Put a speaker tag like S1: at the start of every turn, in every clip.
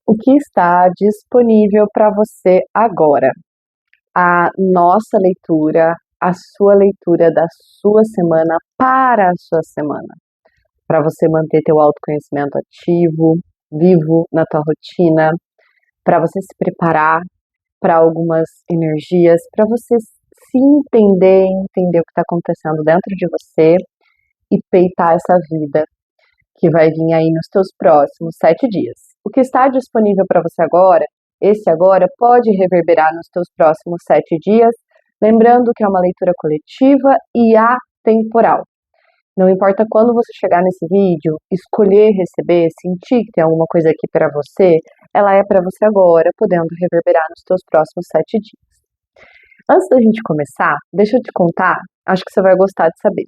S1: O que está disponível para você agora? A nossa leitura, a sua leitura da sua semana para a sua semana, para você manter teu autoconhecimento ativo, vivo na tua rotina, para você se preparar para algumas energias, para você se entender o que está acontecendo dentro de você e peitar essa vida que vai vir aí nos teus próximos 7 dias. O que está disponível para você agora, esse agora, pode reverberar nos teus próximos 7 dias, lembrando que é uma leitura coletiva e atemporal. Não importa quando você chegar nesse vídeo, escolher receber, sentir que tem alguma coisa aqui para você, ela é para você agora, podendo reverberar nos teus próximos 7 dias. Antes da gente começar, deixa eu te contar, acho que você vai gostar de saber.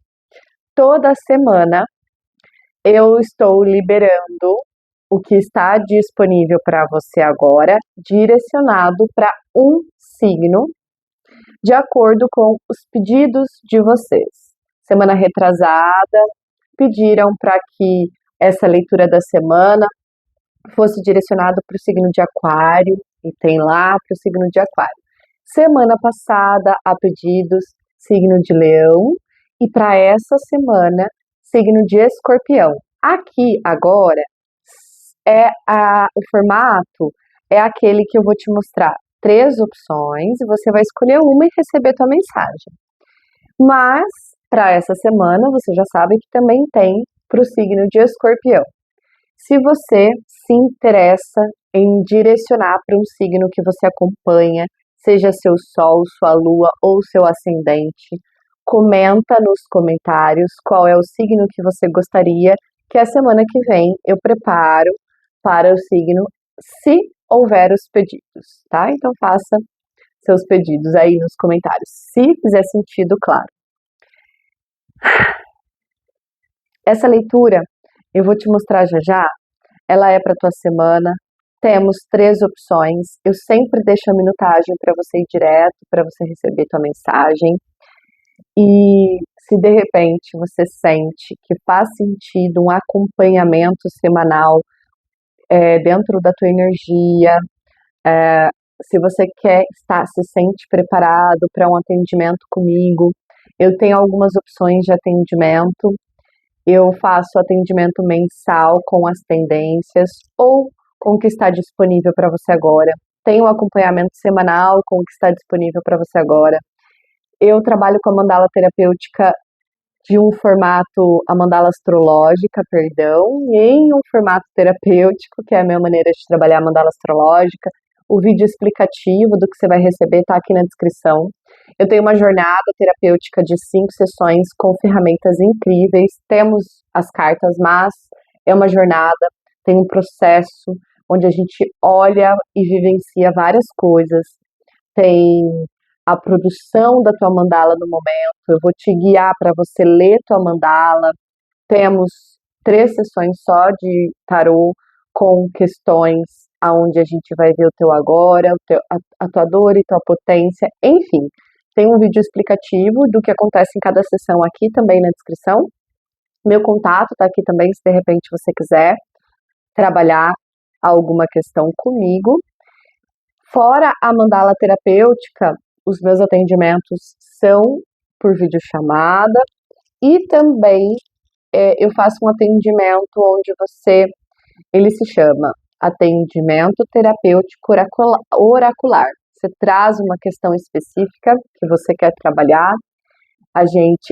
S1: Toda semana eu estou liberando o que está disponível para você agora, direcionado para um signo, de acordo com os pedidos de vocês. Semana retrasada, pediram para que essa leitura da semana fosse direcionada para o signo de Aquário, e tem lá para o signo de Aquário. Semana passada, a pedidos, signo de Leão, e para essa semana, signo de Escorpião. Aqui, agora, o formato é aquele que eu vou te mostrar 3 opções, e você vai escolher uma e receber tua mensagem. Mas, para essa semana, você já sabe que também tem para o signo de Escorpião. Se você se interessa em direcionar para um signo que você acompanha, seja seu Sol, sua Lua ou seu ascendente, comenta nos comentários qual é o signo que você gostaria que a semana que vem eu preparo para o signo, se houver os pedidos, tá? Então faça seus pedidos aí nos comentários, se fizer sentido, claro. Essa leitura eu vou te mostrar já já, ela é para tua semana, temos 3 opções, eu sempre deixo a minutagem para você ir direto, para você receber tua mensagem, e se de repente você sente que faz sentido um acompanhamento semanal dentro da tua energia, se você se sente preparado para um atendimento comigo, eu tenho algumas opções de atendimento. Eu faço atendimento mensal com as tendências ou com o que está disponível para você agora. Tenho um acompanhamento semanal com o que está disponível para você agora. Eu trabalho com a mandala terapêutica de um formato, a mandala astrológica, em um formato terapêutico, que é a minha maneira de trabalhar a mandala astrológica. O vídeo explicativo do que você vai receber está aqui na descrição. Eu tenho uma jornada terapêutica de 5 sessões com ferramentas incríveis. Temos as cartas, mas é uma jornada, tem um processo onde a gente olha e vivencia várias coisas. Tem a produção da tua mandala no momento, eu vou te guiar para você ler tua mandala. Temos 3 sessões só de tarô com questões aonde a gente vai ver o teu agora, a tua dor e tua potência, enfim. Tem um vídeo explicativo do que acontece em cada sessão aqui também na descrição. Meu contato está aqui também, se de repente você quiser trabalhar alguma questão comigo. Fora a mandala terapêutica, os meus atendimentos são por videochamada e também eu faço um atendimento onde ele se chama atendimento terapêutico oracular. Você traz uma questão específica que você quer trabalhar,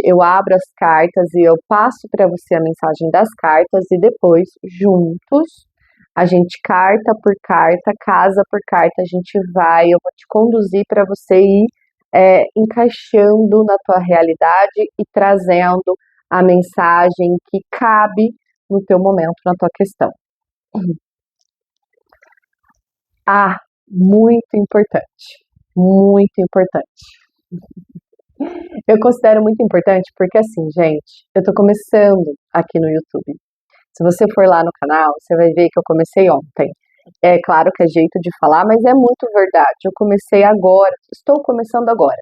S1: eu abro as cartas e eu passo para você a mensagem das cartas e depois, juntos, a gente carta por carta, casa por carta, eu vou te conduzir para você ir encaixando na tua realidade e trazendo a mensagem que cabe no teu momento, na tua questão. Muito importante, muito importante. Eu considero muito importante porque assim, gente, eu tô começando aqui no YouTube. Se você for lá no canal, você vai ver que eu comecei ontem. É claro que é jeito de falar, mas é muito verdade. Eu comecei agora, estou começando agora.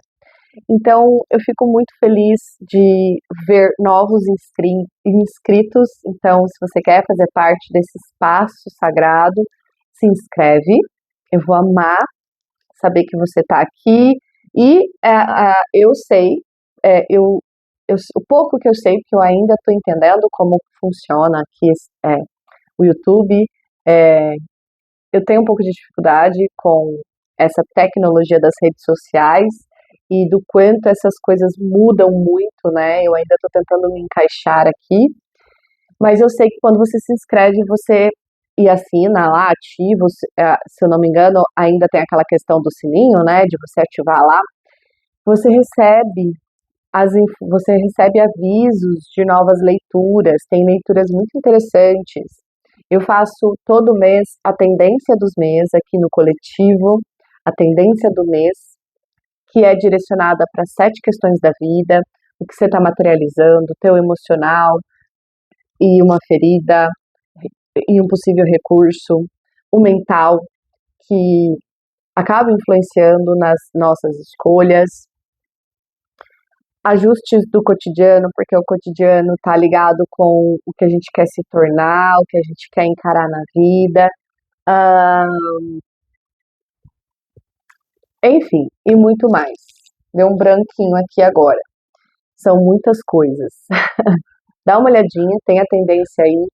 S1: Então, eu fico muito feliz de ver novos inscritos. Então, se você quer fazer parte desse espaço sagrado, se inscreve, eu vou amar saber que você está aqui e eu sei, o pouco que eu sei, porque eu ainda estou entendendo como funciona aqui o YouTube, é, eu tenho um pouco de dificuldade com essa tecnologia das redes sociais e do quanto essas coisas mudam muito, né? Eu ainda estou tentando me encaixar aqui, mas eu sei que quando você se inscreve, você e assina lá, ativa, se eu não me engano, ainda tem aquela questão do sininho, né? De você ativar lá, você recebe você recebe avisos de novas leituras, tem leituras muito interessantes. Eu faço todo mês a tendência dos meses aqui no coletivo, a tendência do mês, que é direcionada para 7 questões da vida, o que você está materializando, o teu emocional e uma ferida e um possível recurso, o mental, que acaba influenciando nas nossas escolhas, ajustes do cotidiano, porque o cotidiano está ligado com o que a gente quer se tornar, o que a gente quer encarar na vida, ah, enfim, e muito mais. Deu um branquinho aqui agora. São muitas coisas. Dá uma olhadinha, tem a tendência aí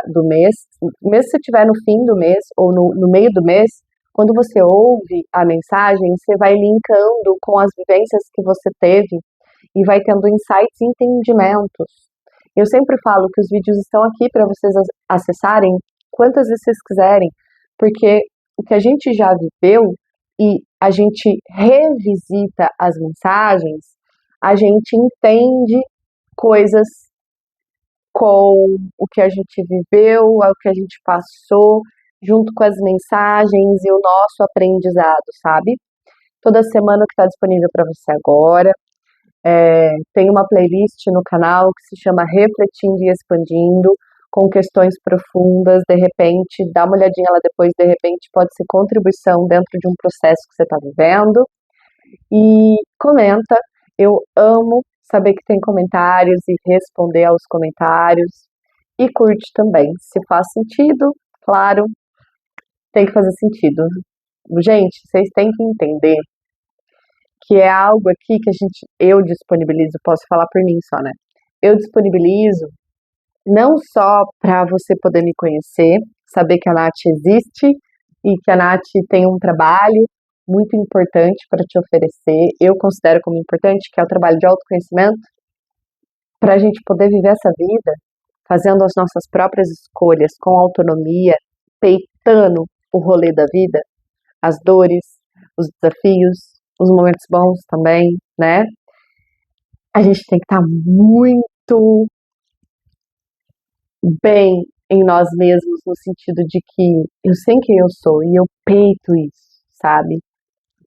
S1: do mês. Mesmo se estiver no fim do mês ou no meio do mês, quando você ouve a mensagem, você vai linkando com as vivências que você teve e vai tendo insights e entendimentos. Eu sempre falo que os vídeos estão aqui para vocês acessarem quantas vezes vocês quiserem, porque o que a gente já viveu e a gente revisita as mensagens, a gente entende coisas com o que a gente viveu, o que a gente passou, junto com as mensagens e o nosso aprendizado, sabe? Toda semana que está disponível para você agora. Tem uma playlist no canal que se chama Refletindo e Expandindo, com questões profundas, de repente, dá uma olhadinha lá depois, de repente pode ser contribuição dentro de um processo que você está vivendo. E comenta, eu amo saber que tem comentários e responder aos comentários. E curte também, se faz sentido, claro, tem que fazer sentido. Gente, vocês têm que entender que é algo aqui que eu disponibilizo, posso falar por mim só, né? Eu disponibilizo não só para você poder me conhecer, saber que a Nath existe e que a Nath tem um trabalho muito importante para te oferecer, eu considero como importante, que é o trabalho de autoconhecimento, para a gente poder viver essa vida fazendo as nossas próprias escolhas, com autonomia, peitando o rolê da vida, as dores, os desafios, os momentos bons também, né? A gente tem que estar muito bem em nós mesmos, no sentido de que eu sei quem eu sou e eu peito isso, sabe?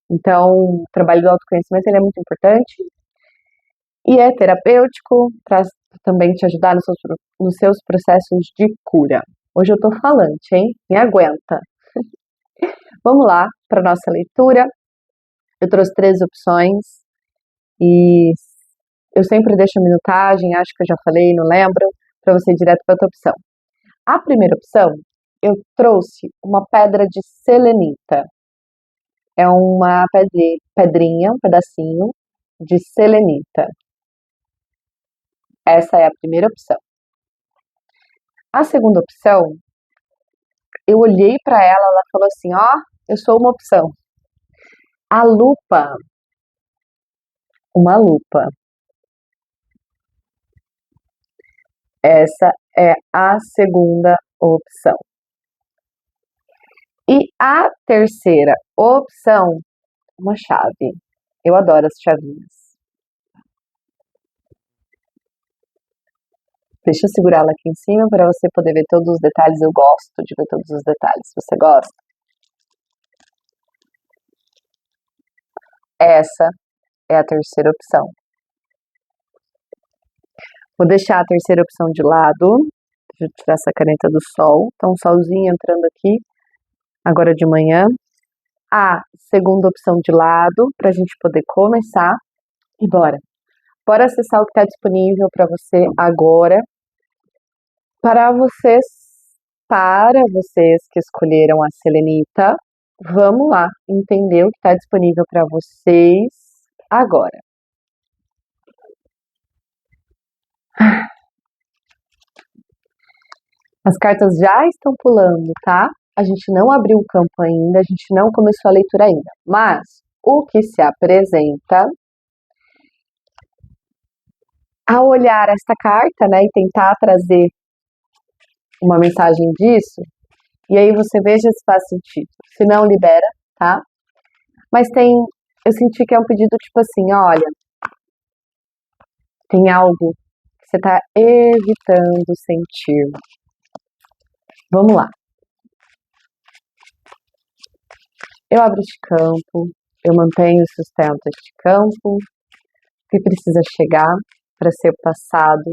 S1: Então, o trabalho do autoconhecimento ele é muito importante e é terapêutico para também te ajudar nos seus processos de cura. Hoje eu tô falante, hein? Me aguenta. Vamos lá para nossa leitura. Eu trouxe 3 opções e eu sempre deixo a minutagem, acho que eu já falei, não lembro, para você ir direto para outra opção. A primeira opção, eu trouxe uma pedra de selenita. É uma pedrinha, um pedacinho de selenita. Essa é a primeira opção. A segunda opção, eu olhei para ela falou assim, ó, eu sou uma opção. A lupa, uma lupa. Essa é a segunda opção. E a terceira opção, uma chave. Eu adoro as chavinhas. Deixa eu segurá-la aqui em cima para você poder ver todos os detalhes. Eu gosto de ver todos os detalhes. Você gosta? Essa é a terceira opção. Vou deixar a terceira opção de lado. Deixa eu tirar essa caneta do sol. Então, um solzinho entrando aqui, agora de manhã. A segunda opção de lado, para a gente poder começar. E bora! Bora acessar o que está disponível para você agora, para você para vocês que escolheram a selenita, vamos lá entender o que está disponível para vocês agora. As cartas já estão pulando, tá? A gente não abriu o campo ainda, a gente não começou a leitura ainda. Mas o que se apresenta ao olhar esta carta, né, e tentar trazer uma mensagem disso, e aí você veja se faz sentido. Se não, libera, tá? Mas eu senti que é um pedido tipo assim, olha, tem algo que você está evitando sentir. Vamos lá. Eu abro este campo, eu mantenho e sustento este campo, que precisa chegar para ser passado,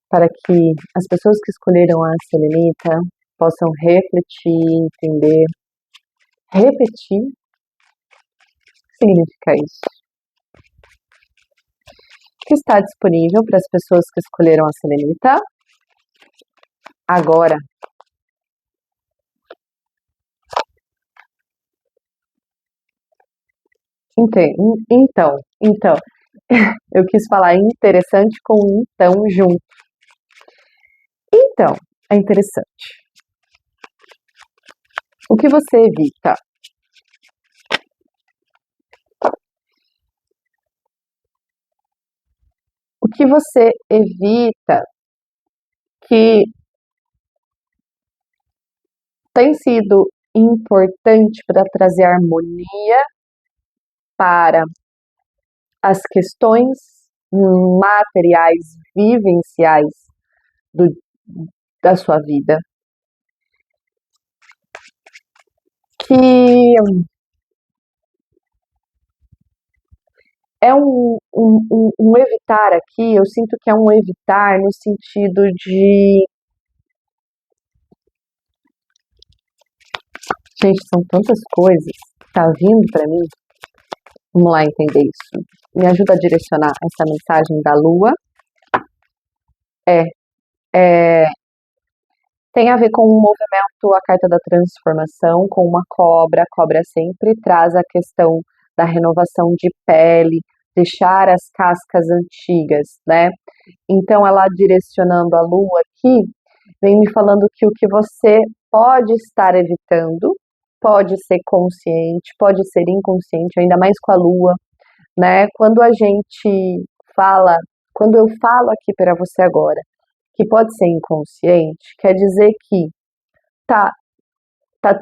S1: para que as pessoas que escolheram a selenita possam refletir, entender, repetir. O que significa isso? O que está disponível para as pessoas que escolheram a selenita agora? Então, eu quis falar interessante com então junto. Então, é interessante. O que você evita? O que você evita que tem sido importante para trazer harmonia para as questões materiais, vivenciais da sua vida? Que é um evitar aqui, eu sinto que é um evitar no sentido de... Gente, são tantas coisas que tá vindo para mim. Vamos lá entender isso. Me ajuda a direcionar essa mensagem da Lua. Tem a ver com um movimento, a carta da transformação, com uma cobra. A cobra sempre traz a questão da renovação de pele, deixar as cascas antigas, né? Então, ela direcionando a Lua aqui, vem me falando que o que você pode estar evitando, pode ser consciente, pode ser inconsciente, ainda mais com a Lua, né? Quando eu falo aqui para você agora, que pode ser inconsciente, quer dizer que tá, tá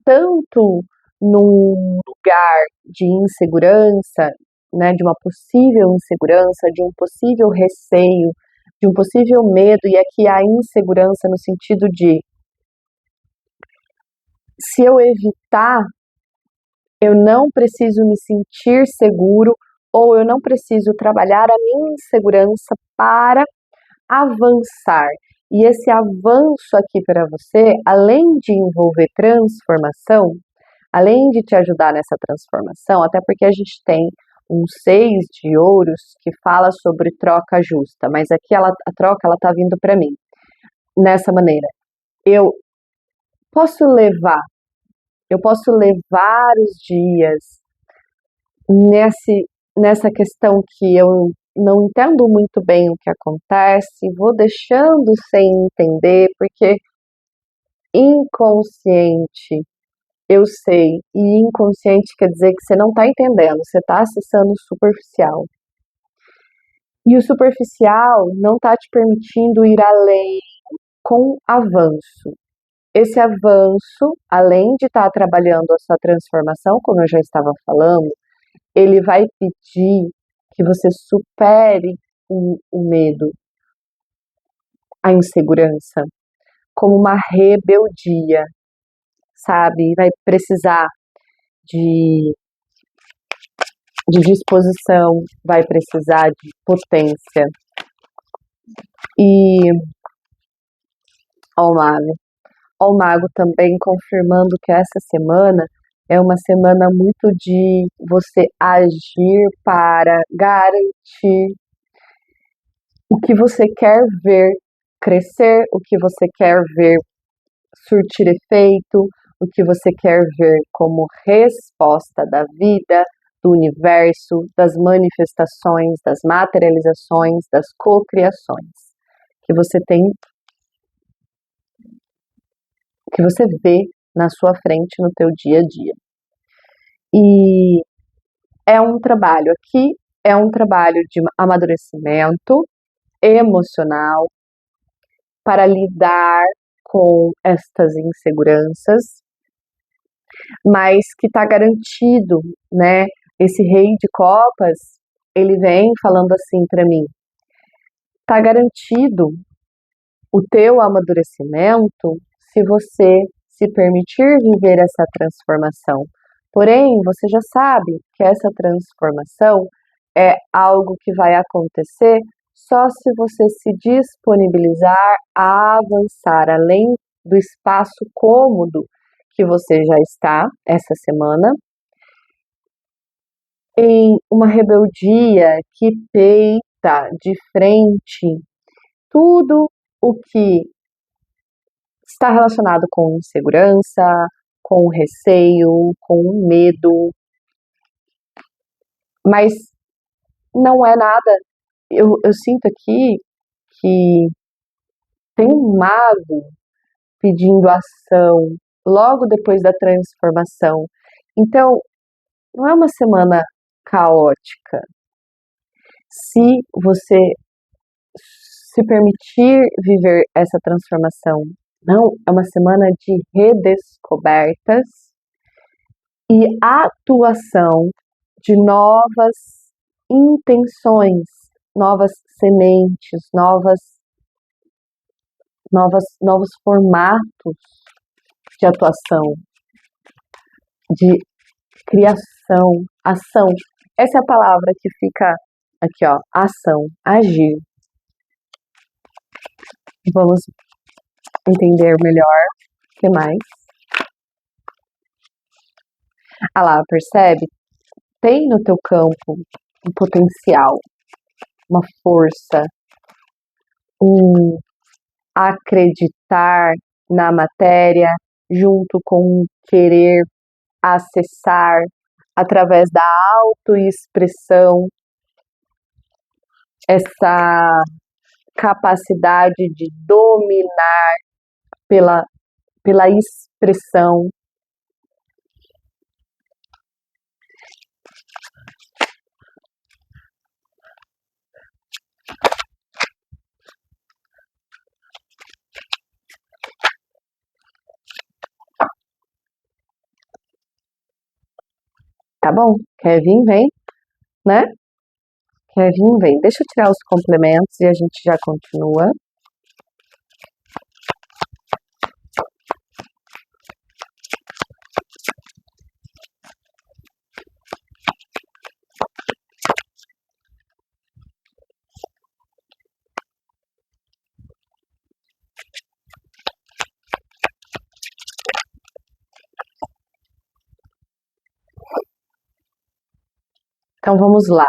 S1: tanto num lugar de insegurança, né, de uma possível insegurança, de um possível receio, de um possível medo, e aqui a insegurança no sentido de se eu evitar, eu não preciso me sentir seguro ou eu não preciso trabalhar a minha insegurança para avançar. E esse avanço aqui para você, além de envolver transformação, além de te ajudar nessa transformação, até porque a gente tem um 6 de ouros que fala sobre troca justa, mas aqui a troca ela tá vindo para mim nessa maneira. Eu posso levar os dias nessa questão que eu não entendo muito bem o que acontece, vou deixando sem entender, porque inconsciente eu sei, e inconsciente quer dizer que você não está entendendo, você está acessando o superficial. E o superficial não está te permitindo ir além com avanço. Esse avanço, além de estar trabalhando a sua transformação, como eu já estava falando, ele vai pedir que você supere o medo, a insegurança, como uma rebeldia, sabe? Vai precisar de disposição, vai precisar de potência. E ó o mago também confirmando que essa semana é uma semana muito de você agir para garantir o que você quer ver crescer, o que você quer ver surtir efeito, o que você quer ver como resposta da vida, do universo, das manifestações, das materializações, das cocriações que você tem, que você vê na sua frente no teu dia a dia. E é um trabalho aqui, é um trabalho de amadurecimento emocional para lidar com estas inseguranças, mas que está garantido, né? Esse rei de copas, ele vem falando assim para mim, está garantido o teu amadurecimento se você se permitir viver essa transformação. Porém, você já sabe que essa transformação é algo que vai acontecer só se você se disponibilizar a avançar além do espaço cômodo que você já está essa semana, em uma rebeldia que peita de frente tudo o que está relacionado com insegurança, com receio, com medo, mas não é nada. Eu sinto aqui que tem um mago pedindo ação logo depois da transformação. Então, não é uma semana caótica. Se você se permitir viver essa transformação, não, é uma semana de redescobertas e atuação de novas intenções, novas sementes, novos formatos de atuação, de criação, ação. Essa é a palavra que fica aqui, ó, ação, agir. Vamos entender melhor o que mais. Ah lá, percebe? Tem no teu campo um potencial, uma força, um acreditar na matéria junto com um querer acessar através da autoexpressão essa capacidade de dominar pela expressão. Tá bom? Quer vir? Vem, né? Quer vir? Vem. Deixa eu tirar os complementos e a gente já continua. Então vamos lá.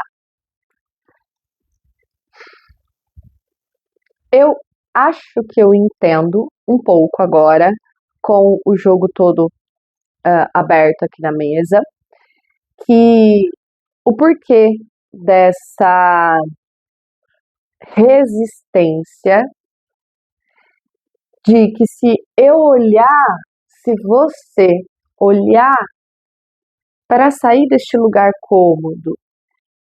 S1: Eu acho que eu entendo um pouco agora, com o jogo todo aberto aqui na mesa, que o porquê dessa resistência de que se você olhar para sair deste lugar cômodo,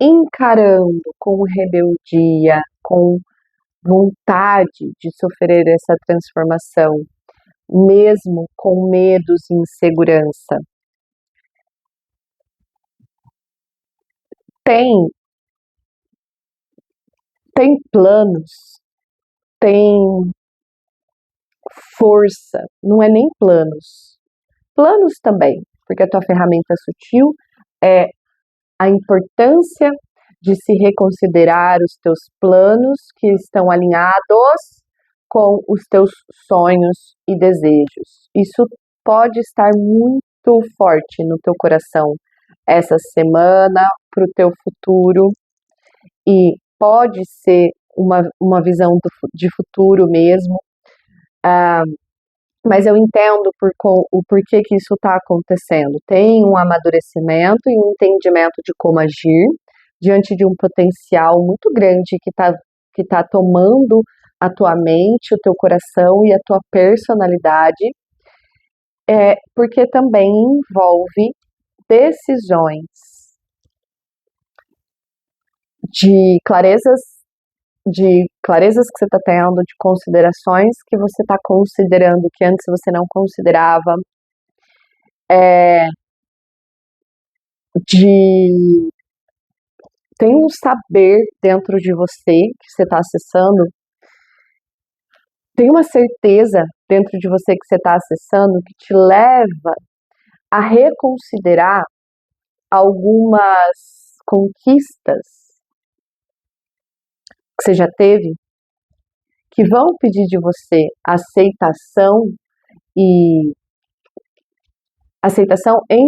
S1: encarando com rebeldia, com vontade de sofrer essa transformação, mesmo com medos e insegurança, tem planos, tem força, não é nem planos. Planos também, porque a tua ferramenta sutil é a importância de se reconsiderar os teus planos que estão alinhados com os teus sonhos e desejos. Isso pode estar muito forte no teu coração essa semana, para o teu futuro, e pode ser uma visão de futuro mesmo. Mas eu entendo o porquê que isso está acontecendo. Tem um amadurecimento e um entendimento de como agir diante de um potencial muito grande que tá tomando a tua mente, o teu coração e a tua personalidade, porque também envolve decisões de clarezas que você está tendo, de considerações que você está considerando que antes você não considerava, tem um saber dentro de você que você está acessando, tem uma certeza dentro de você que você está acessando que te leva a reconsiderar algumas conquistas que você já teve, que vão pedir de você aceitação em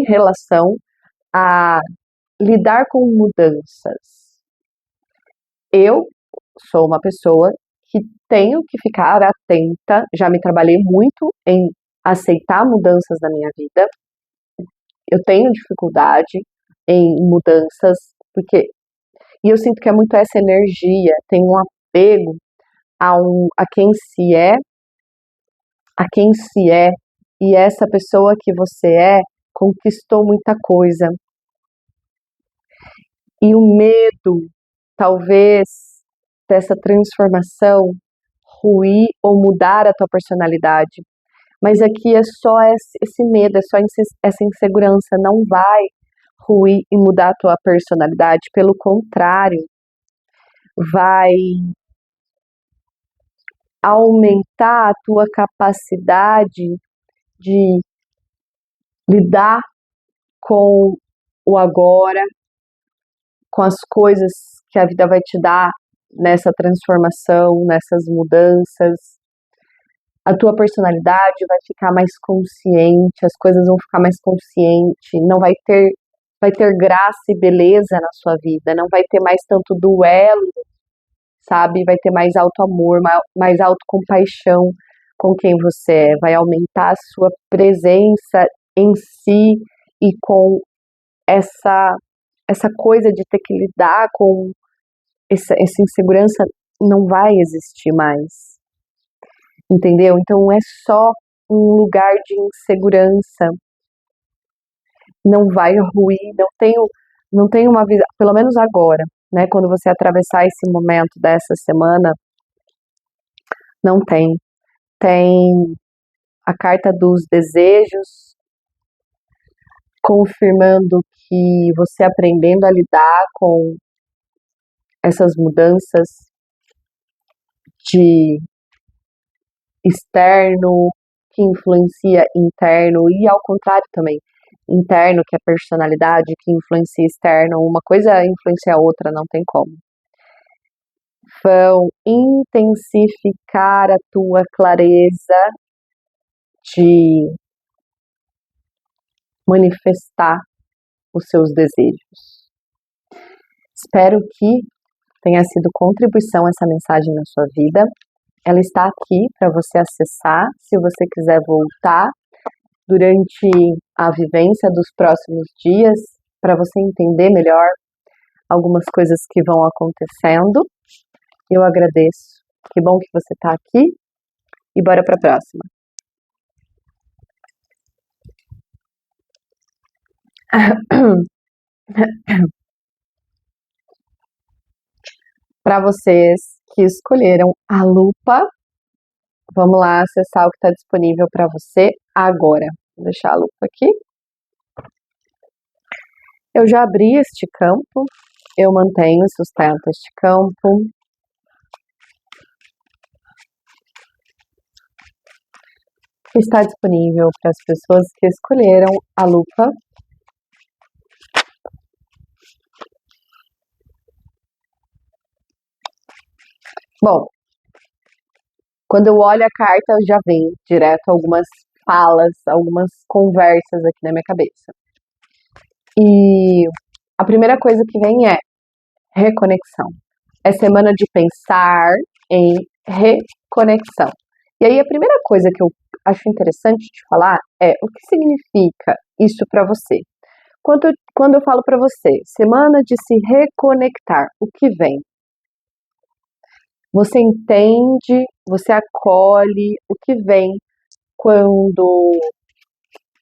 S1: relação a lidar com mudanças. Eu sou uma pessoa que tenho que ficar atenta, já me trabalhei muito em aceitar mudanças na minha vida. Eu tenho dificuldade em mudanças, e eu sinto que é muito essa energia, tem um apego a quem se é, e essa pessoa que você conquistou muita coisa. E o medo, talvez, dessa transformação ruir ou mudar a tua personalidade. Mas aqui é só esse medo, é só essa insegurança, não vai ruir e mudar a tua personalidade, pelo contrário, vai aumentar a tua capacidade de lidar com o agora, com as coisas que a vida vai te dar nessa transformação, nessas mudanças. A tua personalidade vai ficar mais consciente, as coisas vão ficar mais consciente, não vai ter graça e beleza na sua vida, não vai ter mais tanto duelo, sabe? Vai ter mais auto-amor, mais autocompaixão com quem você é, vai aumentar a sua presença em si e com essa coisa de ter que lidar com essa insegurança não vai existir mais, entendeu? Então é só um lugar de insegurança, não vai ruir, não tenho uma visão, pelo menos agora, né? Quando você atravessar esse momento dessa semana, não tem. Tem a carta dos desejos, confirmando que você aprendendo a lidar com essas mudanças de externo que influencia interno e ao contrário também, interno que é personalidade que influencia externo, uma coisa influencia a outra, não tem como. Vão intensificar a tua clareza de manifestar os seus desejos. Espero que tenha sido contribuição essa mensagem na sua vida. Ela está aqui para você acessar, se você quiser voltar durante a vivência dos próximos dias, para você entender melhor algumas coisas que vão acontecendo. Eu agradeço. Que bom que você está aqui e bora para a próxima. Para vocês que escolheram a lupa, vamos lá acessar o que está disponível para você agora. Vou deixar a lupa aqui. Eu já abri este campo, eu mantenho e sustento este campo. Está disponível para as pessoas que escolheram a lupa. Bom, quando eu olho a carta, já vem direto algumas falas, algumas conversas aqui na minha cabeça. E a primeira coisa que vem é reconexão. É semana de pensar em reconexão. E aí a primeira coisa que eu acho interessante de falar é o que significa isso para você. Quando eu falo para você, semana de se reconectar, o que vem? Você entende, você acolhe o que vem quando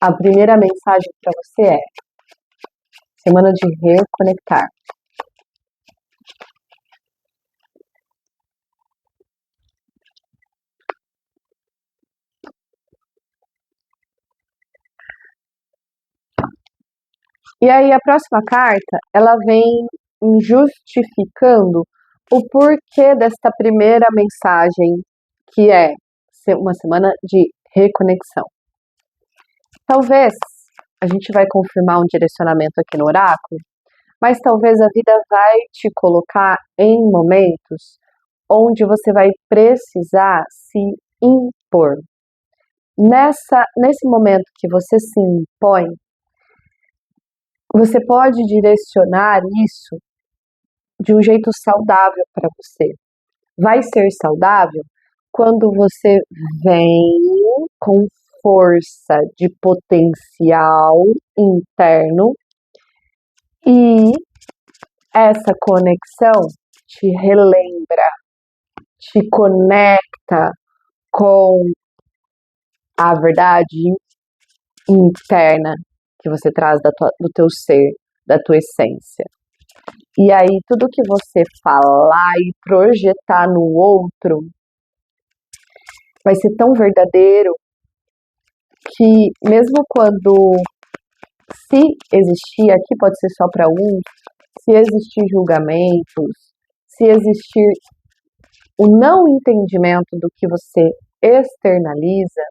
S1: a primeira mensagem para você é semana de reconectar. E aí a próxima carta, ela vem justificando o porquê desta primeira mensagem, que é uma semana de reconexão. Talvez a gente vai confirmar um direcionamento aqui no oráculo, mas talvez a vida vai te colocar em momentos onde você vai precisar se impor. Nesse momento que você se impõe, você pode direcionar isso de um jeito saudável para você. Vai ser saudável quando você vem com força de potencial interno e essa conexão te relembra, te conecta com a verdade interna que você traz do teu ser, da tua essência. E aí, tudo que você falar e projetar no outro vai ser tão verdadeiro que, mesmo quando, se existir, aqui pode ser só para um, se existir julgamentos, se existir o não entendimento do que você externaliza,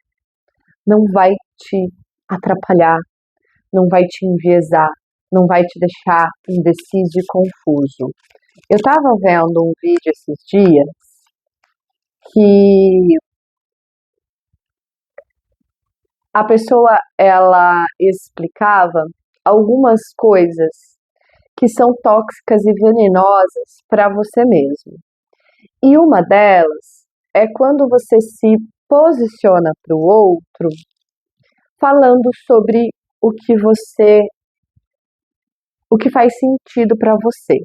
S1: não vai te atrapalhar, não vai te enviesar, não vai te deixar indeciso e confuso. Eu estava vendo um vídeo esses dias que a pessoa ela explicava algumas coisas que são tóxicas e venenosas para você mesmo. E uma delas é quando você se posiciona para o outro falando sobre o que faz sentido para você.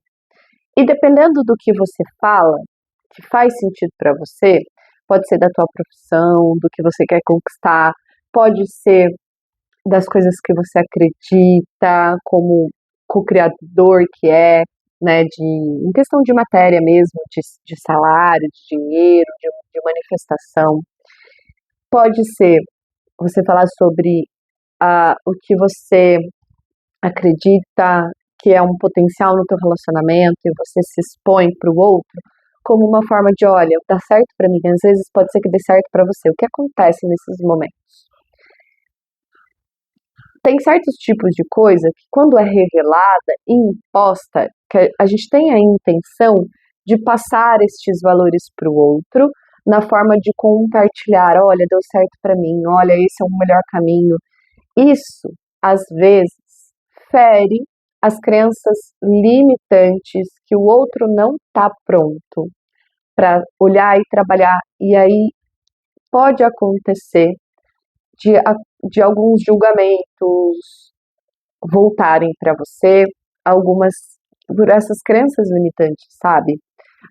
S1: E dependendo do que você fala, que faz sentido para você, pode ser da tua profissão, do que você quer conquistar, pode ser das coisas que você acredita, como co-criador que é, né, em questão de matéria mesmo, de salário, de dinheiro, de manifestação. Pode ser você falar sobre o que você acredita que é um potencial no teu relacionamento e você se expõe para o outro como uma forma de, olha, dá certo para mim, às vezes pode ser que dê certo para você. O que acontece nesses momentos? Tem certos tipos de coisa que quando é revelada e imposta, que a gente tem a intenção de passar estes valores para o outro na forma de compartilhar, olha, deu certo para mim, olha, esse é o melhor caminho. Isso, às vezes, fere as crenças limitantes que o outro não está pronto para olhar e trabalhar. E aí pode acontecer de alguns julgamentos voltarem para você, por essas crenças limitantes, sabe?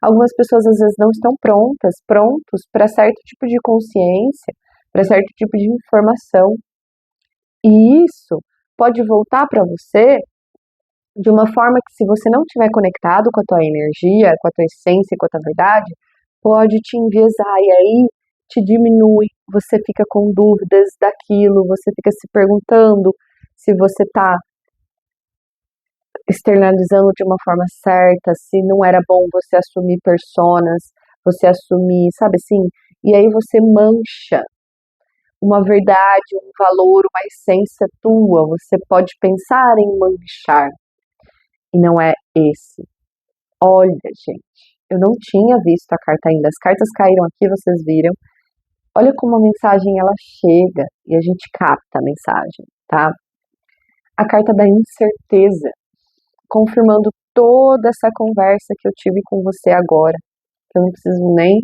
S1: Algumas pessoas às vezes não estão prontos para certo tipo de consciência, para certo tipo de informação. E isso pode voltar para você de uma forma que, se você não estiver conectado com a tua energia, com a tua essência, com a tua verdade, pode te enviesar e aí te diminui, você fica com dúvidas daquilo, você fica se perguntando se você está externalizando de uma forma certa, se não era bom você assumir personas, você assumir, sabe assim? E aí você mancha uma verdade, um valor, uma essência tua, você pode pensar em manchar, e não é esse. Olha, gente, eu não tinha visto a carta ainda, as cartas caíram aqui, vocês viram. Olha como a mensagem ela chega e a gente capta a mensagem, tá? A carta da incerteza, confirmando toda essa conversa que eu tive com você agora. Eu não preciso nem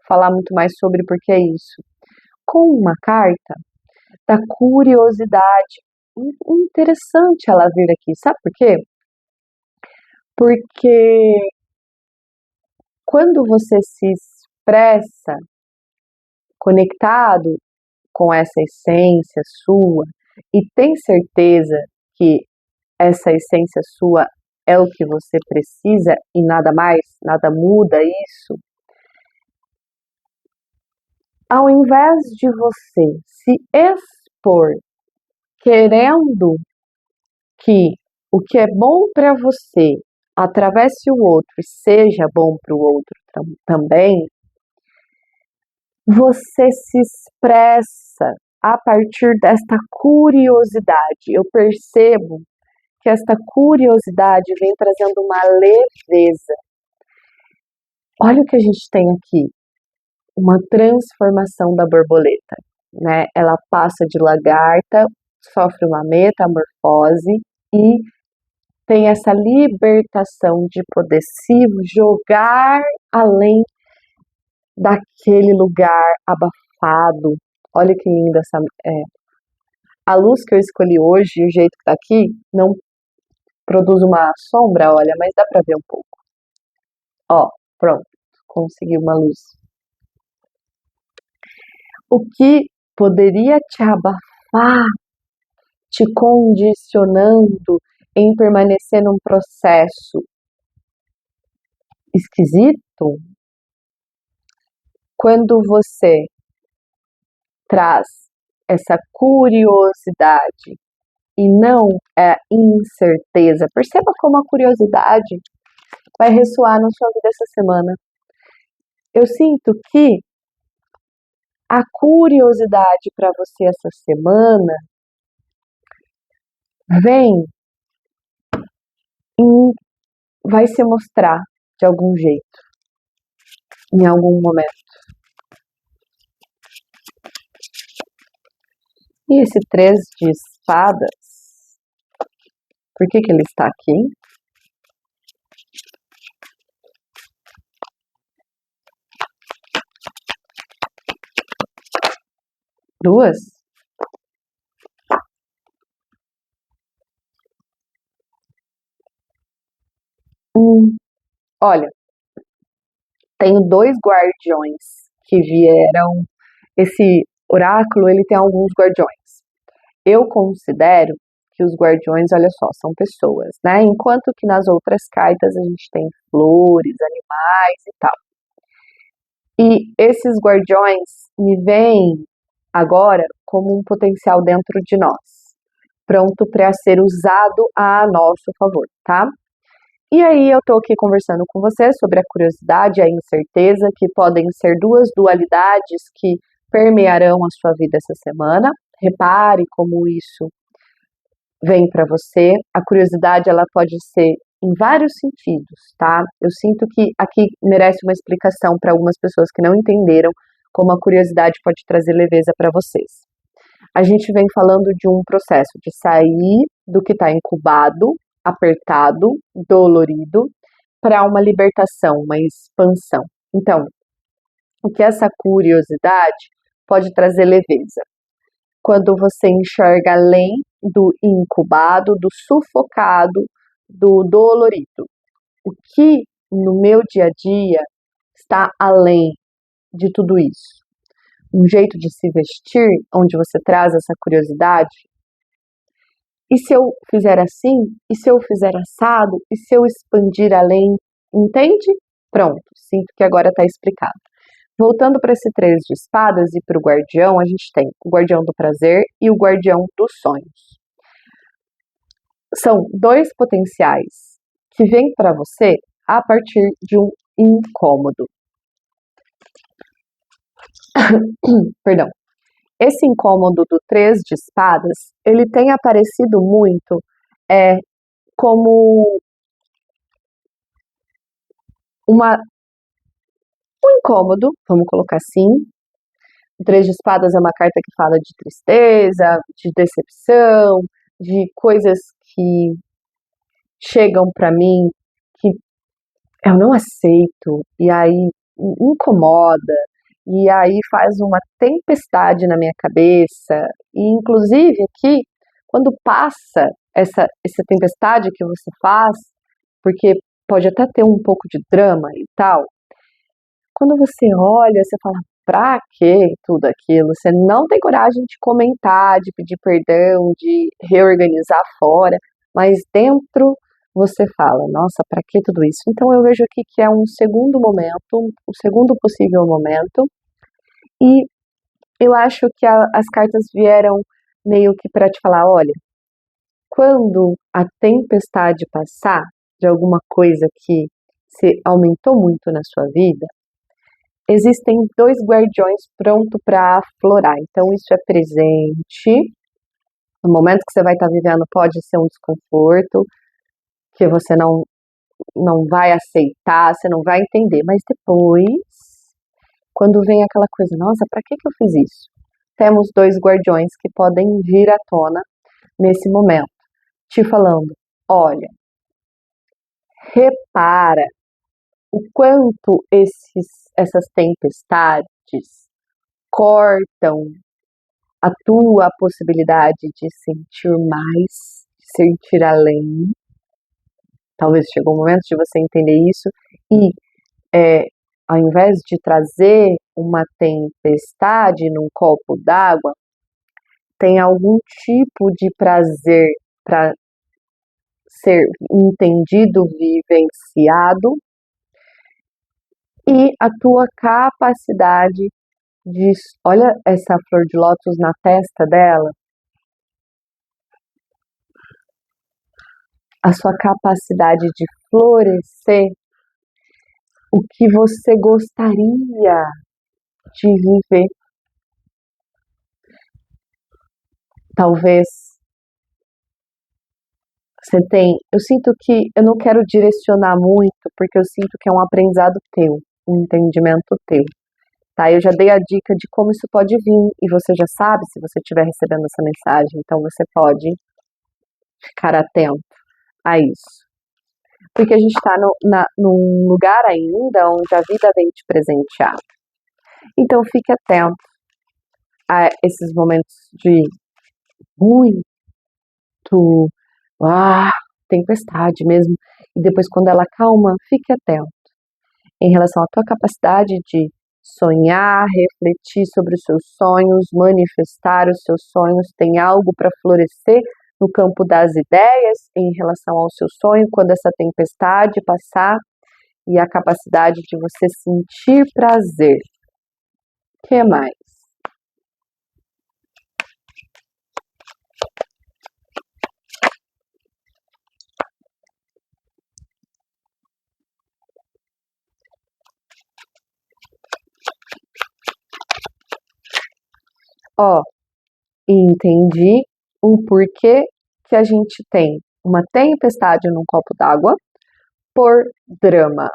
S1: falar muito mais sobre porque é isso. Com uma carta da curiosidade. Interessante ela vir aqui, sabe por quê? Porque quando você se expressa conectado com essa essência sua e tem certeza que essa essência sua é o que você precisa e nada mais, nada muda isso, ao invés de você se expor querendo que o que é bom para você atravesse o outro e seja bom para o outro também, você se expressa a partir desta curiosidade. Eu percebo que esta curiosidade vem trazendo uma leveza. Olha o que a gente tem aqui, uma transformação da borboleta, né? Ela passa de lagarta, sofre uma metamorfose e tem essa libertação de poder se jogar além daquele lugar abafado. Olha que linda essa. A luz que eu escolhi hoje e o jeito que tá aqui não produz uma sombra, olha, mas dá pra ver um pouco. Ó, pronto, consegui uma luz. O que poderia te abafar, te condicionando em permanecer num processo esquisito, quando você traz essa curiosidade e não é incerteza, perceba como a curiosidade vai ressoar na sua vida essa semana. Eu sinto que a curiosidade para você essa semana vai se mostrar de algum jeito, em algum momento. E esse 3 de espadas, por que ele está aqui? Duas? Olha, tenho 2 guardiões que vieram. Esse oráculo, ele tem alguns guardiões. Eu considero que os guardiões, olha só, são pessoas, né? Enquanto que nas outras cartas a gente tem flores, animais e tal. E esses guardiões me veem agora como um potencial dentro de nós, pronto para ser usado a nosso favor, tá? E aí eu tô aqui conversando com você sobre a curiosidade e a incerteza, que podem ser 2 dualidades que permearão a sua vida essa semana. Repare como isso vem para você. A curiosidade, ela pode ser em vários sentidos, tá? Eu sinto que aqui merece uma explicação para algumas pessoas que não entenderam como a curiosidade pode trazer leveza para vocês. A gente vem falando de um processo de sair do que está incubado, apertado, dolorido, para uma libertação, uma expansão. Então, o que essa curiosidade pode trazer leveza? Quando você enxerga além do incubado, do sufocado, do dolorido. O que no meu dia a dia está além de tudo isso? Um jeito de se vestir, onde você traz essa curiosidade. E se eu fizer assim? E se eu fizer assado? E se eu expandir além? Entende? Pronto, sinto que agora está explicado. Voltando para esse 3 de espadas e para o guardião, a gente tem o guardião do prazer e o guardião dos sonhos. São 2 potenciais que vêm para você a partir de um incômodo. Perdão. Esse incômodo do 3 de espadas, ele tem aparecido muito como um incômodo, vamos colocar assim. O 3 de espadas é uma carta que fala de tristeza, de decepção, de coisas que chegam para mim que eu não aceito, e aí incomoda, e aí faz uma tempestade na minha cabeça, e inclusive aqui, quando passa essa tempestade que você faz, porque pode até ter um pouco de drama e tal, quando você olha, você fala, pra que tudo aquilo? Você não tem coragem de comentar, de pedir perdão, de reorganizar fora, mas dentro você fala, nossa, pra que tudo isso? Então eu vejo aqui que é um segundo momento, um segundo possível momento, e eu acho que as cartas vieram meio que para te falar, olha, quando a tempestade passar de alguma coisa que se aumentou muito na sua vida, existem dois guardiões prontos para aflorar. Então, isso é presente. No momento que você vai estar vivendo, pode ser um desconforto, que você não vai aceitar, você não vai entender. Mas depois, quando vem aquela coisa, nossa, para que eu fiz isso? Temos dois guardiões que podem vir à tona nesse momento, te falando: olha, repara o quanto essas tempestades cortam a tua possibilidade de sentir mais, de sentir além. Talvez chegou o momento de você entender isso e, ao invés de trazer uma tempestade num copo d'água, tem algum tipo de prazer para ser entendido, vivenciado, e a tua capacidade de, olha essa flor de lótus na testa dela, a sua capacidade de florescer o que você gostaria de viver. Talvez você tenha, eu sinto que eu não quero direcionar muito, porque eu sinto que é um aprendizado teu, um entendimento teu. Tá, eu já dei a dica de como isso pode vir, e você já sabe se você estiver recebendo essa mensagem, então você pode ficar atento a isso. Porque a gente está num lugar ainda onde a vida vem te presentear. Então fique atento a esses momentos de muito tempestade mesmo, e depois quando ela calma, fique atento em relação à tua capacidade de sonhar, refletir sobre os seus sonhos, manifestar os seus sonhos, tem algo para florescer no campo das ideias em relação ao seu sonho, quando essa tempestade passar, e a capacidade de você sentir prazer. O que mais? Ó, entendi o porquê que a gente tem uma tempestade num copo d'água por drama.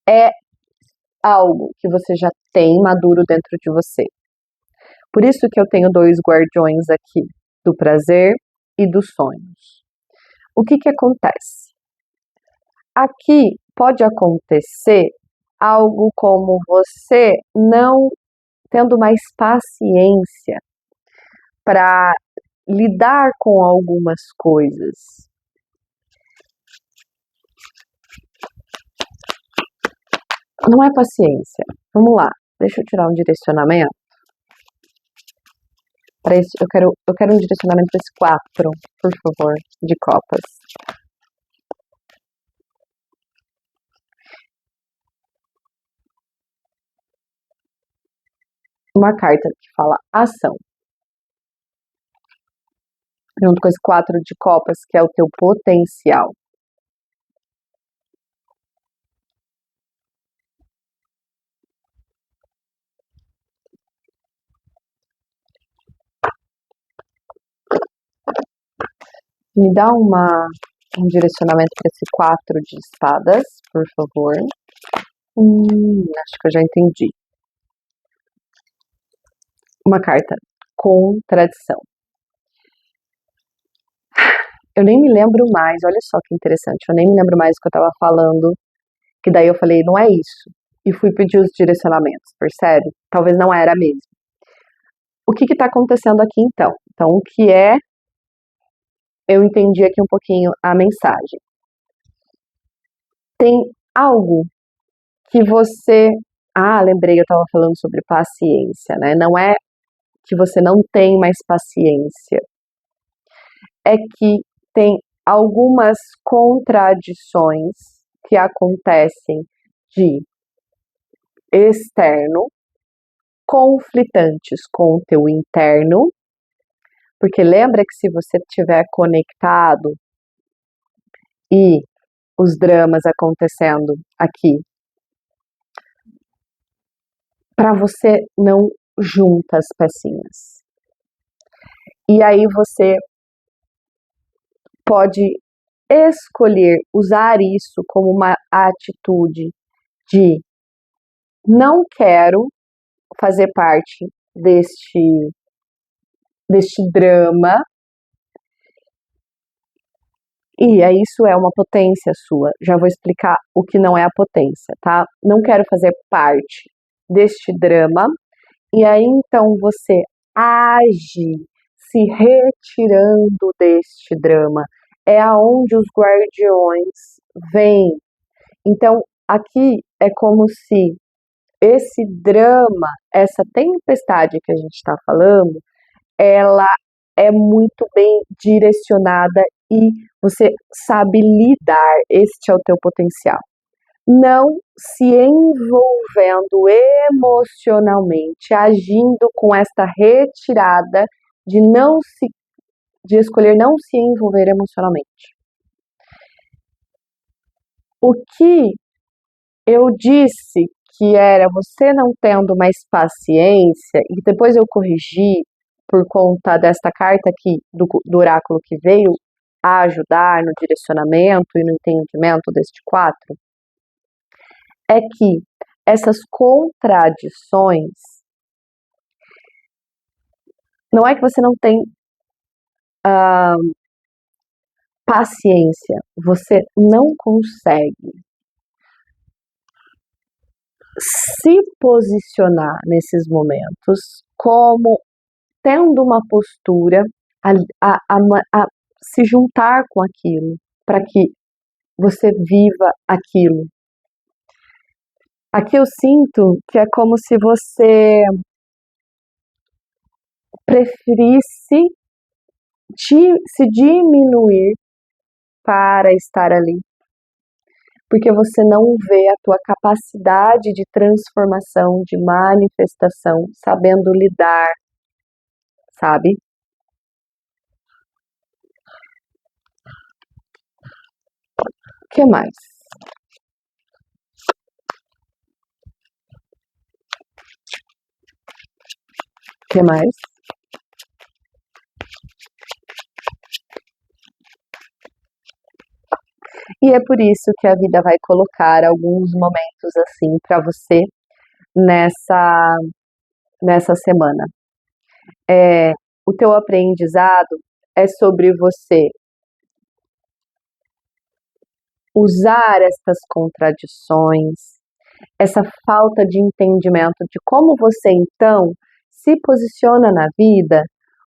S1: É algo que você já tem maduro dentro de você. Por isso que eu tenho dois guardiões aqui, do prazer e dos sonhos. O que acontece? Aqui pode acontecer algo como você não tendo mais paciência para lidar com algumas coisas. Não é paciência. Vamos lá, deixa eu tirar um direcionamento. Para esse, eu quero um direcionamento para esse 4, por favor, de copas. Uma carta que fala ação. Junto com esse 4 de copas, que é o teu potencial. Me dá um direcionamento para esse 4 de espadas, por favor. Acho que eu já entendi. Uma carta, contradição. eu nem me lembro mais, olha só que interessante, eu nem me lembro mais o que eu estava falando, que daí eu falei, não é isso, e fui pedir os direcionamentos, percebe? Talvez não era mesmo. O que está acontecendo aqui então? Então, o que é, eu entendi aqui um pouquinho a mensagem. Tem algo que você, lembrei, eu estava falando sobre paciência, né? Não é que você não tem mais paciência, é que tem algumas contradições que acontecem de externo, conflitantes com o teu interno, porque lembra que se você estiver conectado e os dramas acontecendo aqui, para você não junta as pecinhas. E aí você pode escolher usar isso como uma atitude de não quero fazer parte deste drama, e isso é uma potência sua. Já vou explicar o que não é a potência, tá? Não quero fazer parte deste drama, e aí então você age se retirando deste drama. É aonde os guardiões vêm. Então, aqui é como se esse drama, essa tempestade que a gente está falando, ela é muito bem direcionada e você sabe lidar, este é o teu potencial. Não se envolvendo emocionalmente, agindo com esta retirada de escolher não se envolver emocionalmente. O que eu disse que era você não tendo mais paciência, e depois eu corrigi por conta desta carta aqui do oráculo que veio a ajudar no direcionamento e no entendimento deste 4, é que essas contradições, não é que você não tem paciência, você não consegue se posicionar nesses momentos como tendo uma postura a se juntar com aquilo, para que você viva aquilo. Aqui eu sinto que é como se você preferisse se diminuir para estar ali, porque você não vê a tua capacidade de transformação, de manifestação, sabendo lidar, sabe? O que mais? O que mais? E é por isso que a vida vai colocar alguns momentos assim para você nessa semana. O teu aprendizado é sobre você usar estas contradições, essa falta de entendimento de como você então se posiciona na vida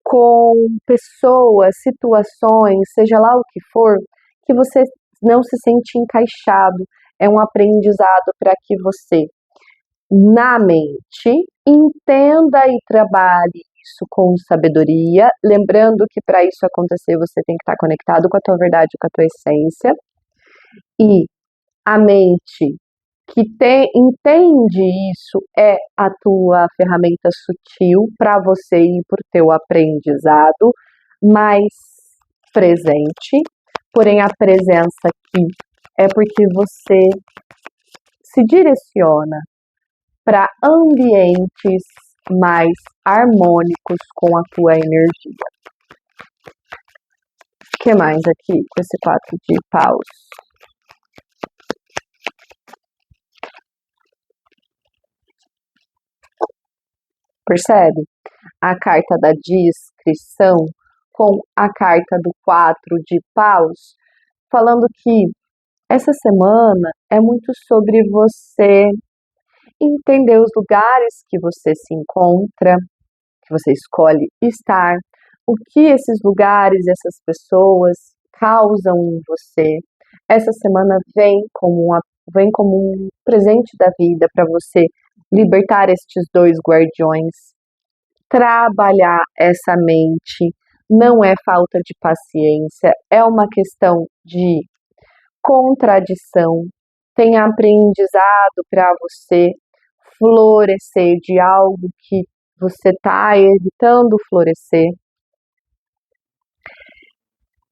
S1: com pessoas, situações, seja lá o que for, que você não se sente encaixado. É um aprendizado para que você, na mente, entenda e trabalhe isso com sabedoria, lembrando que para isso acontecer você tem que estar conectado com a tua verdade, com a tua essência, e a mente que entende isso é a tua ferramenta sutil para você ir por teu aprendizado mais presente, porém a presença aqui é porque você se direciona para ambientes mais harmônicos com a tua energia. O que mais aqui com esse 4 de paus? Percebe? A carta da discrição com a carta do 4 de paus, falando que essa semana é muito sobre você entender os lugares que você se encontra, que você escolhe estar, o que esses lugares, essas pessoas causam em você. Essa semana vem como um presente da vida para você libertar estes dois guardiões, trabalhar essa mente. Não é falta de paciência, é uma questão de contradição. Tem aprendizado para você florescer de algo que você está evitando florescer.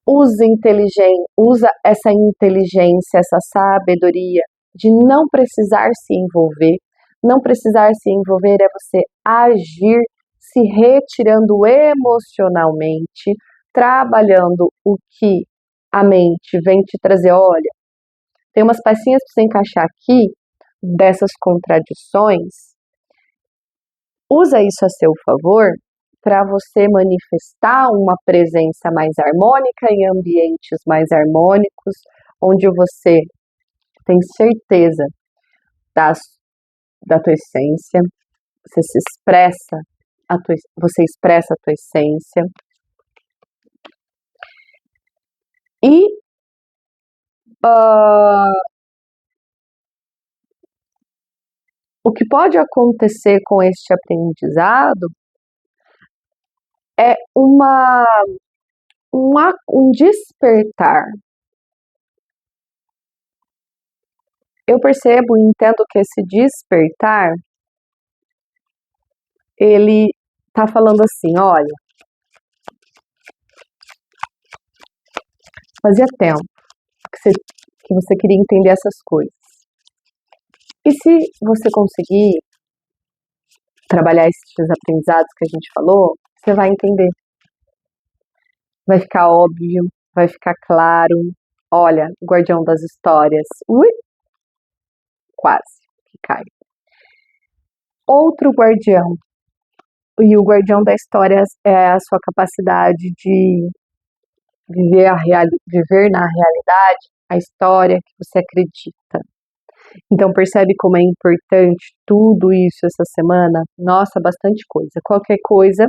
S1: Usa essa inteligência, essa sabedoria de não precisar se envolver. Não precisar se envolver é você agir se retirando emocionalmente, trabalhando o que a mente vem te trazer. Olha, tem umas pecinhas para você encaixar aqui dessas contradições. Usa isso a seu favor para você manifestar uma presença mais harmônica em ambientes mais harmônicos, onde você tem certeza da tua essência, você expressa a tua essência. E o que pode acontecer com este aprendizado é um despertar. Eu percebo e entendo que esse despertar, ele tá falando assim, olha, fazia tempo que você queria entender essas coisas. E se você conseguir trabalhar esses aprendizados que a gente falou, você vai entender. Vai ficar óbvio, vai ficar claro. Olha, o guardião das histórias. Ui! Quase que cai. Outro guardião. E o guardião da história é a sua capacidade de viver na realidade a história que você acredita. Então percebe como é importante tudo isso essa semana? Nossa, bastante coisa. Qualquer coisa,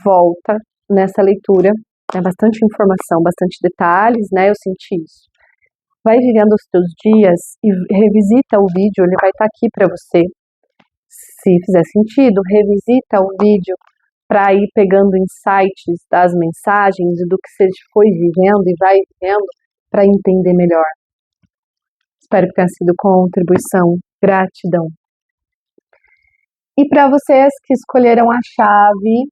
S1: volta nessa leitura. É bastante informação, bastante detalhes, né? Eu senti isso. Vai vivendo os teus dias e revisita o vídeo, ele vai estar aqui para você. Se fizer sentido, revisita o vídeo para ir pegando insights das mensagens e do que você foi vivendo e vai vivendo para entender melhor. Espero que tenha sido contribuição. Gratidão. E para vocês que escolheram a chave,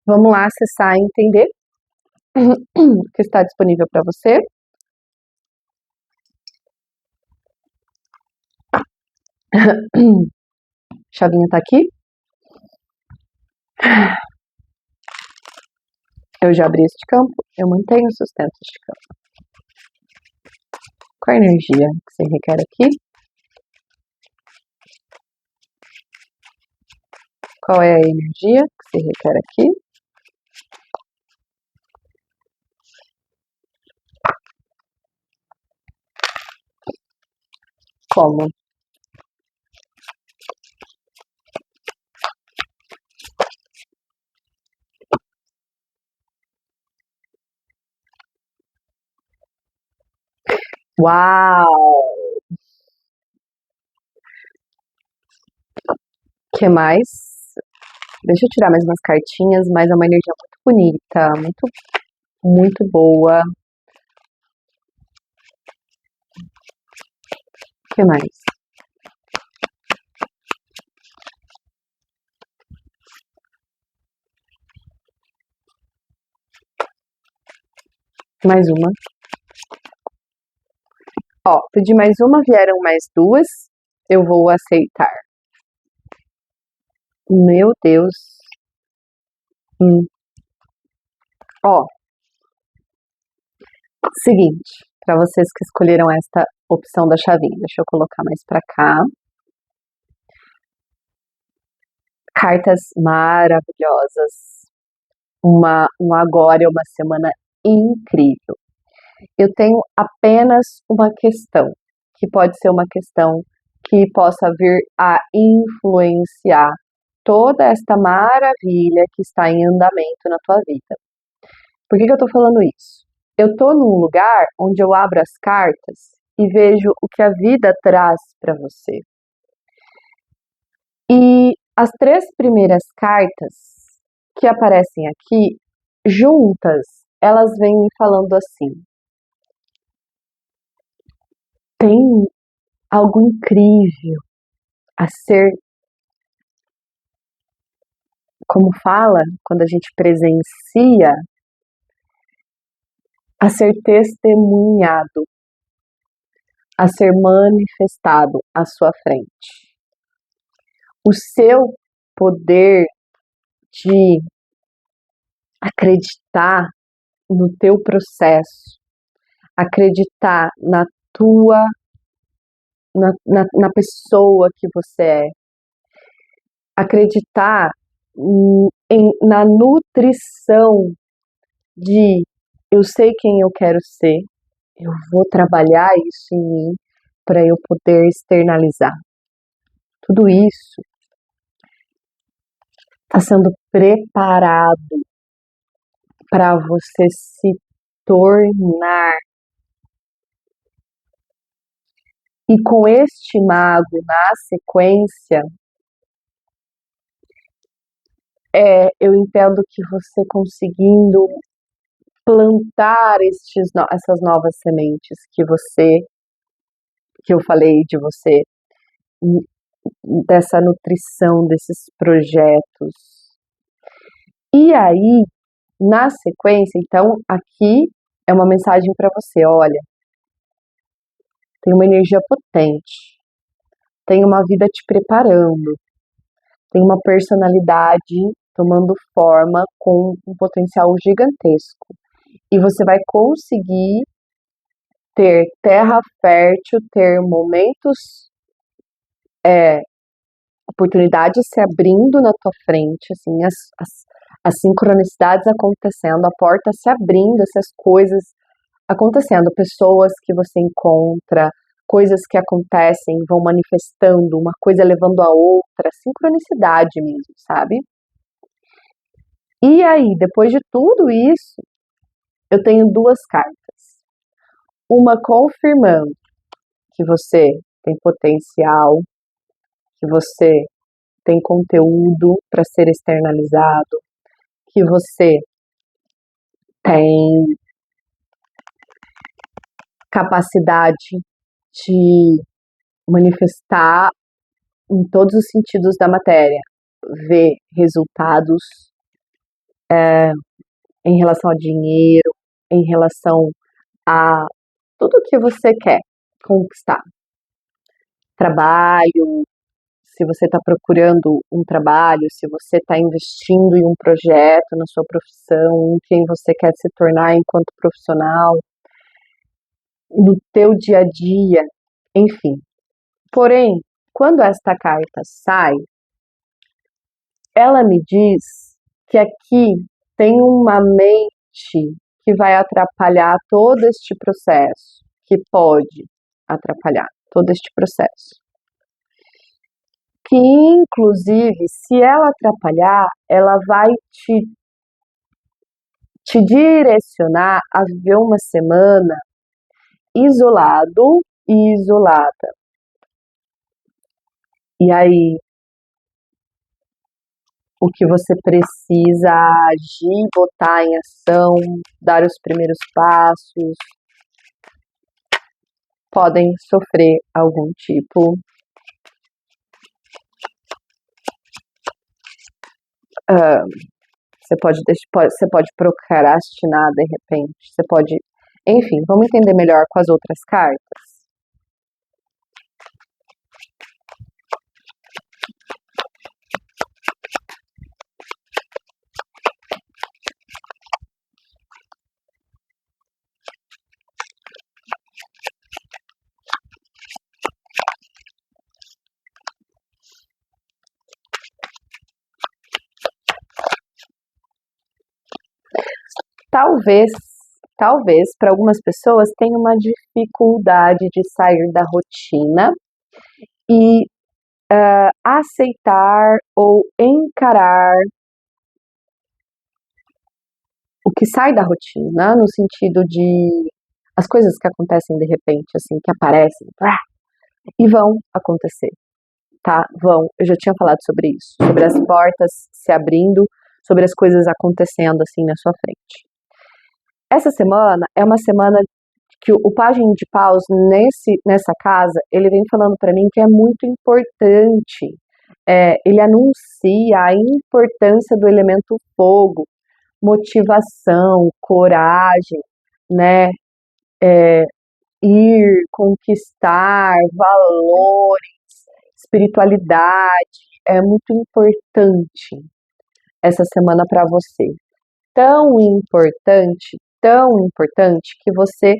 S1: vamos lá acessar e entender o que está disponível para você. Chavinha tá aqui. Eu já abri este campo, eu mantenho o sustento deste campo. Qual a energia que você requer aqui? Qual é a energia que você requer aqui? Como? Uau! O que mais? Deixa eu tirar mais umas cartinhas, mas é uma energia muito bonita, muito boa. O que mais? Mais uma. Ó, pedi mais uma, vieram mais duas. Eu vou aceitar. Meu Deus. Ó. Seguinte, para vocês que escolheram esta opção da chavinha, deixa eu colocar mais para cá. Cartas maravilhosas. Um agora é uma semana incrível. Eu tenho apenas uma questão, que pode ser uma questão que possa vir a influenciar toda esta maravilha que está em andamento na tua vida. Por que eu estou falando isso? Eu estou num lugar onde eu abro as cartas e vejo o que a vida traz para você. E as 3 primeiras cartas que aparecem aqui, juntas, elas vêm me falando assim: tem algo incrível a ser, como fala, quando a gente presencia, a ser testemunhado, a ser manifestado à sua frente. O seu poder de acreditar no teu processo, acreditar na tua, na pessoa que você é, acreditar na nutrição de eu sei quem eu quero ser, eu vou trabalhar isso em mim para eu poder externalizar. Tudo isso está sendo preparado para você se tornar. E com este mago na sequência, eu entendo que você conseguindo plantar essas novas sementes que eu falei de você, dessa nutrição desses projetos. E aí, na sequência, então, aqui é uma mensagem para você, olha, tem uma energia potente, tem uma vida te preparando, tem uma personalidade tomando forma com um potencial gigantesco. E você vai conseguir ter terra fértil, ter momentos, oportunidades se abrindo na tua frente, assim, as sincronicidades acontecendo, a porta se abrindo, essas coisas acontecendo, pessoas que você encontra, coisas que acontecem, vão manifestando, uma coisa levando a outra, sincronicidade mesmo, sabe? E aí, depois de tudo isso, eu tenho 2 cartas. Uma confirmando que você tem potencial, que você tem conteúdo para ser externalizado, que você tem capacidade de manifestar em todos os sentidos da matéria, ver resultados em relação a dinheiro, em relação a tudo que você quer conquistar. Trabalho, se você está procurando um trabalho, se você está investindo em um projeto na sua profissão, em quem você quer se tornar enquanto profissional, no teu dia a dia, enfim. Porém, quando esta carta sai, ela me diz que aqui tem uma mente que vai atrapalhar todo este processo, que pode atrapalhar todo este processo. Que, inclusive, se ela atrapalhar, ela vai te direcionar a viver uma semana isolado e isolada. E aí, o que você precisa agir, botar em ação, dar os primeiros passos, podem sofrer algum tipo você pode procrastinar de repente, você pode, enfim, vamos entender melhor com as outras cartas. talvez, talvez para algumas pessoas tenha uma dificuldade de sair da rotina e aceitar ou encarar o que sai da rotina, no sentido de as coisas que acontecem de repente, assim, que aparecem, e vão acontecer, tá? Vão. Eu já tinha falado sobre isso, sobre as portas se abrindo, sobre as coisas acontecendo assim na sua frente. Essa semana é uma semana que o Pajem de Paus nessa casa, ele vem falando para mim que é muito importante. Ele anuncia a importância do elemento fogo, motivação, coragem, né? Ir, conquistar, valores, espiritualidade. É muito importante essa semana para você. Tão importante que você,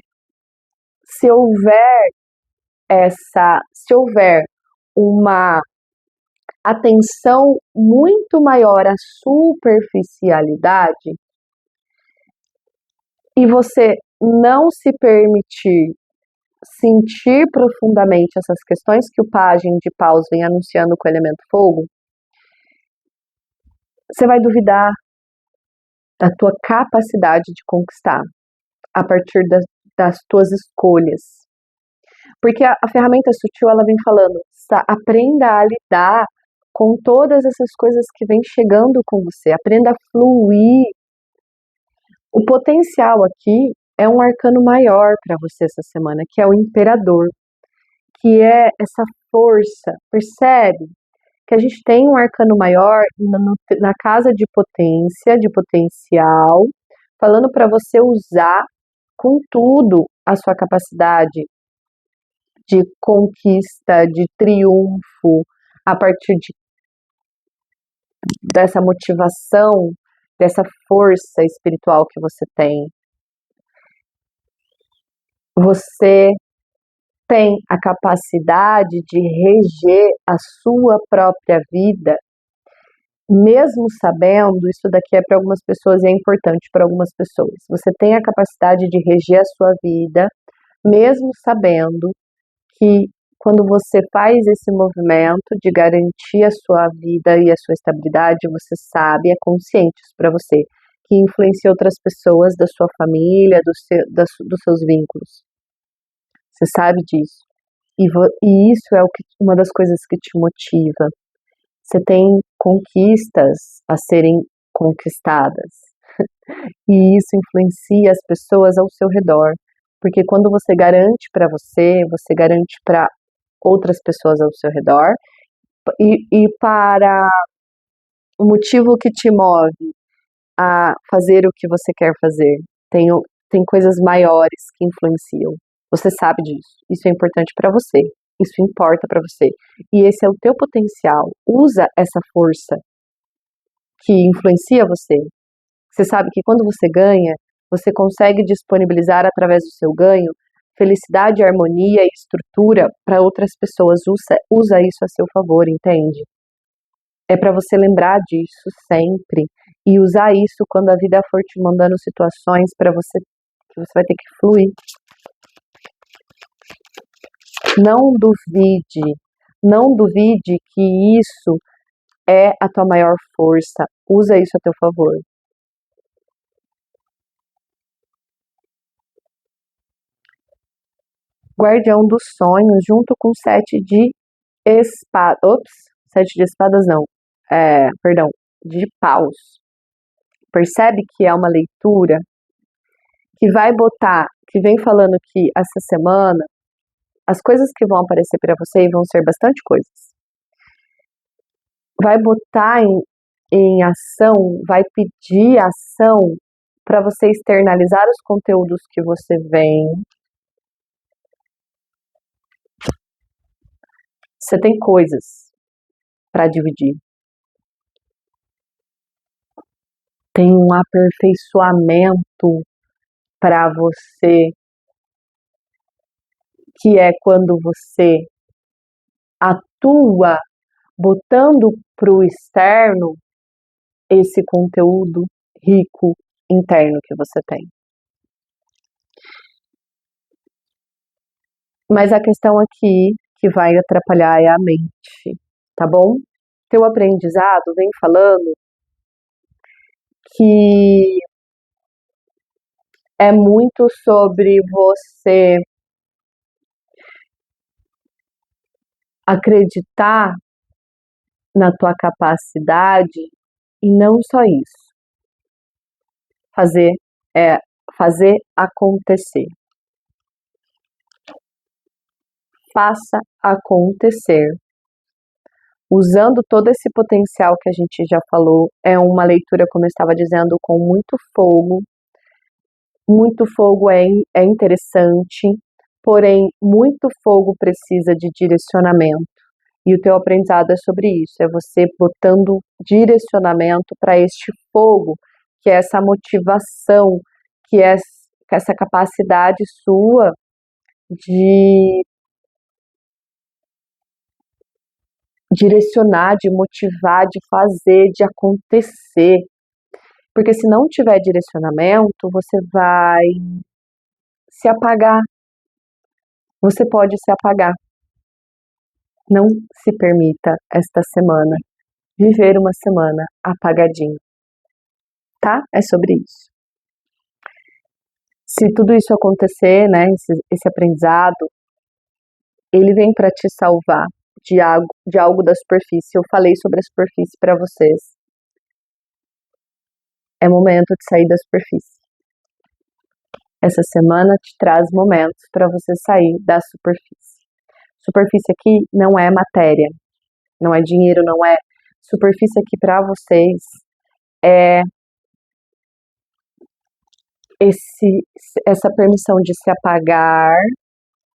S1: se houver uma atenção muito maior à superficialidade e você não se permitir sentir profundamente essas questões que o Pajem de Paus vem anunciando com o elemento fogo, você vai duvidar da tua capacidade de conquistar a partir das tuas escolhas. Porque a ferramenta sutil, ela vem falando, aprenda a lidar com todas essas coisas que vêm chegando com você, aprenda a fluir. O potencial aqui é um arcano maior para você essa semana, que é o Imperador, que é essa força, percebe? Que a gente tem um arcano maior na casa de potência, de potencial, falando para você usar com tudo a sua capacidade de conquista, de triunfo, a partir dessa motivação, dessa força espiritual que você tem. Você tem a capacidade de reger a sua própria vida, mesmo sabendo, isso daqui é para algumas pessoas e é importante para algumas pessoas, você tem a capacidade de reger a sua vida, mesmo sabendo que quando você faz esse movimento de garantir a sua vida e a sua estabilidade, você sabe, é consciente isso para você, que influencia outras pessoas da sua família, dos seus vínculos. Você sabe disso. E isso é uma das coisas que te motiva. Você tem conquistas a serem conquistadas. E isso influencia as pessoas ao seu redor. Porque quando você garante para você garante para outras pessoas ao seu redor. E para o motivo que te move a fazer o que você quer fazer. Tem coisas maiores que influenciam. Você sabe disso. Isso é importante para você. Isso importa para você. E esse é o teu potencial. Usa essa força que influencia você. Você sabe que quando você ganha, você consegue disponibilizar através do seu ganho felicidade, harmonia e estrutura para outras pessoas. Usa isso a seu favor, entende? É para você lembrar disso sempre e usar isso quando a vida for te mandando situações para você que você vai ter que fluir. Não duvide que isso é a tua maior força. Usa isso a teu favor. Guardião dos sonhos, junto com 7 de espadas. Ops, 7 de espadas não. Perdão, de paus. Percebe que é uma leitura que vem falando que essa semana as coisas que vão aparecer para você vão ser bastante coisas. Vai botar em ação, vai pedir ação para você externalizar os conteúdos que você vem. Você tem coisas para dividir. Tem um aperfeiçoamento para você, que é quando você atua botando para o externo esse conteúdo rico interno que você tem. Mas a questão aqui que vai atrapalhar é a mente, tá bom? Teu aprendizado vem falando que é muito sobre você acreditar na tua capacidade e não só isso. Fazer acontecer. Faça acontecer. Usando todo esse potencial que a gente já falou, é uma leitura, como eu estava dizendo, com muito fogo. Muito fogo é interessante, porém, muito fogo precisa de direcionamento. E o teu aprendizado é sobre isso, é você botando direcionamento para este fogo, que é essa motivação, que é essa capacidade sua de direcionar, de motivar, de fazer, de acontecer. Porque se não tiver direcionamento, você vai se apagar. Você pode se apagar. Não se permita esta semana viver uma semana apagadinho, tá? É sobre isso. Se tudo isso acontecer, né, esse aprendizado, ele vem para te salvar de algo da superfície. Eu falei sobre a superfície para vocês. É momento de sair da superfície. Essa semana te traz momentos para você sair da superfície. Superfície aqui não é matéria, não é dinheiro, não é. Superfície aqui para vocês é essa permissão de se apagar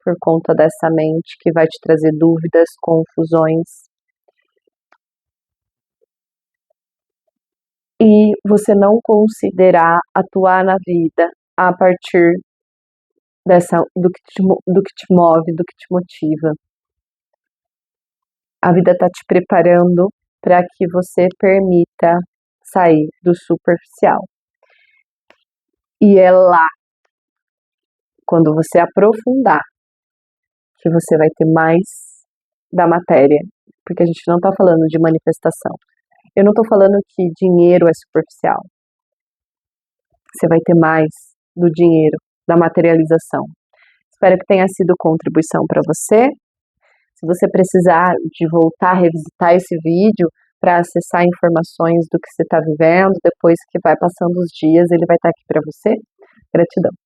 S1: por conta dessa mente que vai te trazer dúvidas, confusões. E você não considerar atuar na vida a partir do que te move, do que te motiva. A vida está te preparando para que você permita sair do superficial. E é lá, quando você aprofundar, que você vai ter mais da matéria. Porque a gente não está falando de manifestação. Eu não estou falando que dinheiro é superficial. Você vai ter mais do dinheiro, da materialização. Espero que tenha sido contribuição para você. Se você precisar de voltar a revisitar esse vídeo para acessar informações do que você está vivendo, depois que vai passando os dias, ele vai estar aqui para você. Gratidão.